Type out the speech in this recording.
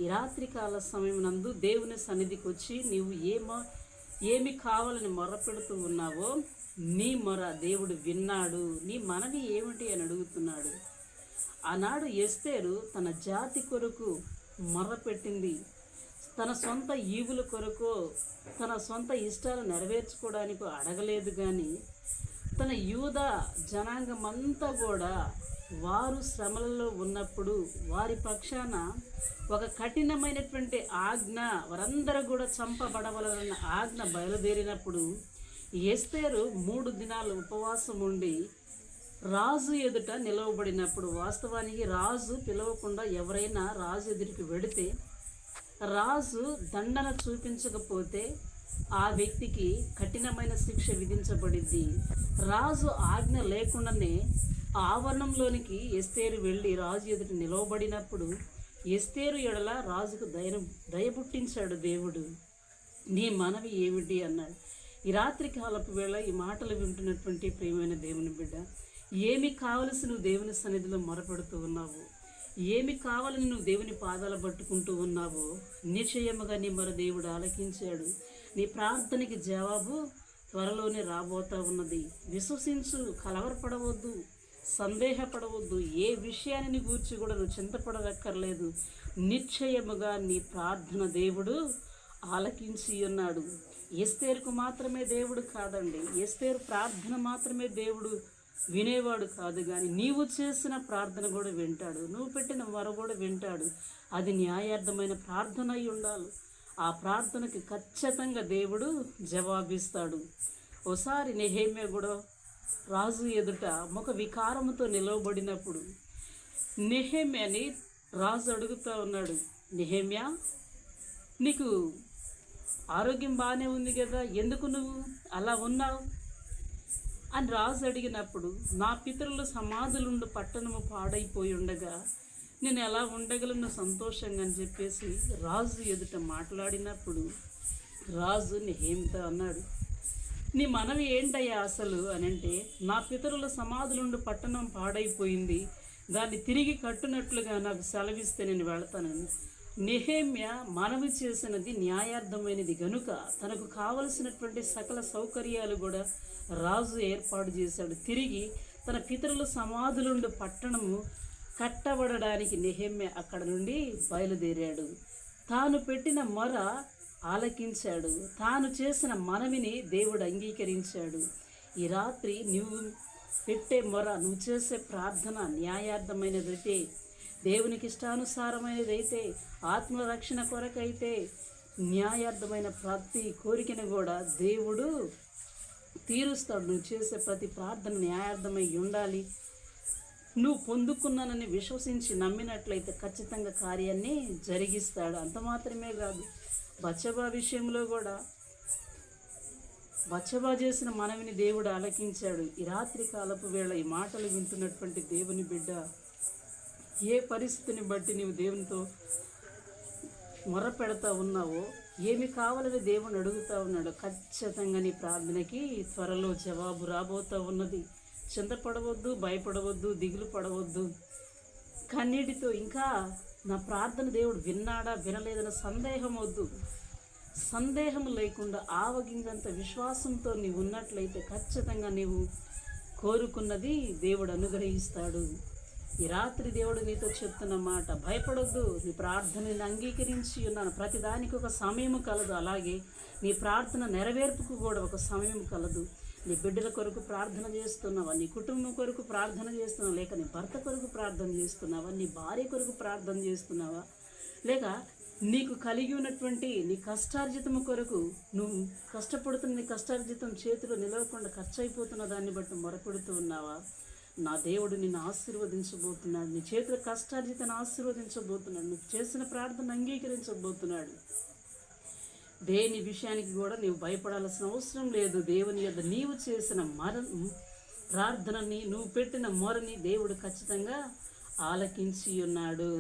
ఈ రాత్రికాల సమయం నందు దేవుని సన్నిధికి వచ్చి నీవు ఏమి కావాలని మొర్రపెడుతూ ఉన్నావో నీ మొర దేవుడు విన్నాడు. నీ మనవి ఏమిటి అని అడుగుతున్నాడు. ఆనాడు ఎస్తేరు తన జాతి కొరకు మొర్రపెట్టింది. తన సొంత ఈవుల కొరకు, తన సొంత ఇష్టాలు నెరవేర్చుకోవడానికి అడగలేదు. కానీ తన యూద జనాంగమంతా కూడా వారు శ్రమలలో ఉన్నప్పుడు వారి పక్షాన ఒక కఠినమైనటువంటి ఆజ్ఞ, వారందరూ కూడా చంపబడవలన్న ఆజ్ఞ బయలుదేరినప్పుడు ఎస్తేరు 3 దినాలు ఉపవాసం ఉండి రాజు ఎదుట నిలవబడినప్పుడు, వాస్తవానికి రాజు పిలవకుండా ఎవరైనా రాజు ఎదుటికి వెడితే రాజు దండన చూపించకపోతే ఆ వ్యక్తికి కఠినమైన శిక్ష విధించబడింది. రాజు ఆజ్ఞ లేకుండానే ఆవరణంలోనికి ఎస్తేరు వెళ్ళి రాజు ఎదుట నిలవబడినప్పుడు ఎస్తేరు ఎడల రాజుకు దయపుట్టించాడు దేవుడు. నీ మనవి ఏమిటి అన్నాడు. ఈ రాత్రి కాలపు వేళ ఈ మాటలు వింటున్నటువంటి ప్రియమైన దేవుని బిడ్డ, ఏమి కావలసి నువ్వు దేవుని సన్నిధిలో మొరపెడుతూ ఉన్నావు, ఏమి కావాలని నువ్వు దేవుని పాదాలు పట్టుకుంటూ ఉన్నావో నిశ్చయముగా నీ మొర దేవుడు ఆలకించాడు. నీ ప్రార్థనకి జవాబు త్వరలోనే రాబోతా ఉన్నది. విశ్వసించు, కలవరపడవద్దు, సందేహపడవద్దు. ఏ విషయాన్ని గూర్చి కూడా నువ్వు చింతపడవక్కర్లేదు. నిశ్చయముగా నీ ప్రార్థన దేవుడు ఆలకించి ఉన్నాడు. ఎస్తేరుకు మాత్రమే దేవుడు కాదండి, ఎస్తేరు ప్రార్థన మాత్రమే దేవుడు వినేవాడు కాదు, కానీ నీవు చేసిన ప్రార్థన కూడా వింటాడు. నువ్వు పెట్టిన వర కూడా వింటాడు. అది న్యాయార్థమైన ప్రార్థన అయి ఉండాలి. ఆ ప్రార్థనకి ఖచ్చితంగా దేవుడు జవాబిస్తాడు. ఓసారి నెహెమ్యా కూడా రాజు ఎదుట ముఖ వికారముతో నిలవబడినప్పుడు నెహెమ్యాని రాజు అడుగుతూ ఉన్నాడు, నెహెమ్యా నీకు ఆరోగ్యం బాగానే ఉంది కదా, ఎందుకు నువ్వు అలా ఉన్నావు అని రాజు అడిగినప్పుడు, నా పితరుల సమాధులుండు పట్టణము పాడైపోయి ఉండగా నేను ఎలా ఉండగలను సంతోషంగా అని చెప్పేసి రాజు ఎదుట మాట్లాడినప్పుడు రాజు నెహెమ్యాతో అన్నాడు, నీ మనవి ఏంటయ్యా అసలు అని అంటే, నా పితరుల సమాధులుండు పట్టణం పాడైపోయింది, దాన్ని తిరిగి కట్టునట్లుగా నాకు సెలవిస్తే నేను వెళతానని. నెహెమ్యా మనవి చేసినది న్యాయార్థమైనది గనుక తనకు కావలసినటువంటి సకల సౌకర్యాలు కూడా రాజు ఏర్పాటు చేశాడు. తిరిగి తన పితరుల సమాధులుండు పట్టణము కట్టబడడానికి నెహెమ్యా అక్కడ నుండి బయలుదేరాడు. తాను పెట్టిన మొర ఆలకించాడు. తాను చేసిన మనవిని దేవుడు అంగీకరించాడు. ఈ రాత్రి నువ్వు పెట్టే మొర, నువ్వు చేసే ప్రార్థన న్యాయార్థమైనదైతే, దేవునికి ఇష్టానుసారమైనదైతే, ఆత్మరక్షణ కొరకైతే, న్యాయార్థమైన ప్రతి కోరికను కూడా దేవుడు తీరుస్తాడు. నువ్వు చేసే ప్రతి ప్రార్థన న్యాయార్థమై ఉండాలి. నువ్వు పొందుకున్నానని విశ్వసించి నమ్మినట్లయితే ఖచ్చితంగా కార్యాన్ని జరిగిస్తాడు. అంత మాత్రమే కాదు, బత్షెబా విషయంలో కూడా బత్షెబా చేసిన మనవిని దేవుడు ఆలకించాడు. ఈ రాత్రి కాలపు వేళ ఈ మాటలు వింటున్నటువంటి దేవుని బిడ్డ, ఏ పరిస్థితిని బట్టి నీవు దేవునితో మొర పెడతా ఉన్నావో, ఏమి కావాలని దేవుని అడుగుతూ ఉన్నాడు, ఖచ్చితంగా నీ ప్రార్థనకి త్వరలో జవాబు రాబోతూ ఉన్నది. చింతపడవద్దు, భయపడవద్దు, దిగులు పడవద్దు. కన్నీటితో ఇంకా నా ప్రార్థన దేవుడు విన్నాడా వినలేదన్న సందేహం వద్దు. సందేహం లేకుండా ఆవగింజంత విశ్వాసంతో నీవు ఉన్నట్లయితే ఖచ్చితంగా నీవు కోరుకున్నది దేవుడు అనుగ్రహిస్తాడు. ఈ రాత్రి దేవుడు నీతో చెప్తున్న మాట, భయపడొద్దు, నీ ప్రార్థనని అంగీకరించి ఉన్నాను. ప్రతిదానికి ఒక సమయం కలదు. అలాగే నీ ప్రార్థన నెరవేర్పుకు కూడా ఒక సమయం కలదు. నీ బిడ్డల కొరకు ప్రార్థన చేస్తున్నావా, నీ కుటుంబం కొరకు ప్రార్థన చేస్తున్నావా, లేక నీ భర్త కొరకు ప్రార్థన చేస్తున్నావా, నీ భార్య కొరకు ప్రార్థన చేస్తున్నావా, లేక నీకు కలిగి ఉన్నటువంటి నీ కష్టార్జితము కొరకు నువ్వు కష్టపడుతున్న నీ కష్టార్జితం చేతిలో నిలవకుండా ఖర్చు అయిపోతున్న దాన్ని బట్టి మొరపెడుతూ ఉన్నావా? నా దేవుడు నిన్ను ఆశీర్వదించబోతున్నాడు. నీ చేతుల కష్టార్జితాన్ని ఆశీర్వదించబోతున్నాడు. నువ్వు చేసిన ప్రార్థన అంగీకరించబోతున్నాడు. దేని విషయానికి కూడా నీవు భయపడాల్సిన అవసరం లేదు. దేవుని యొద్ద నీవు చేసిన ప్రార్థనని, నువ్వు పెట్టిన మొరని దేవుడు ఖచ్చితంగా ఆలకించి ఉన్నాడు.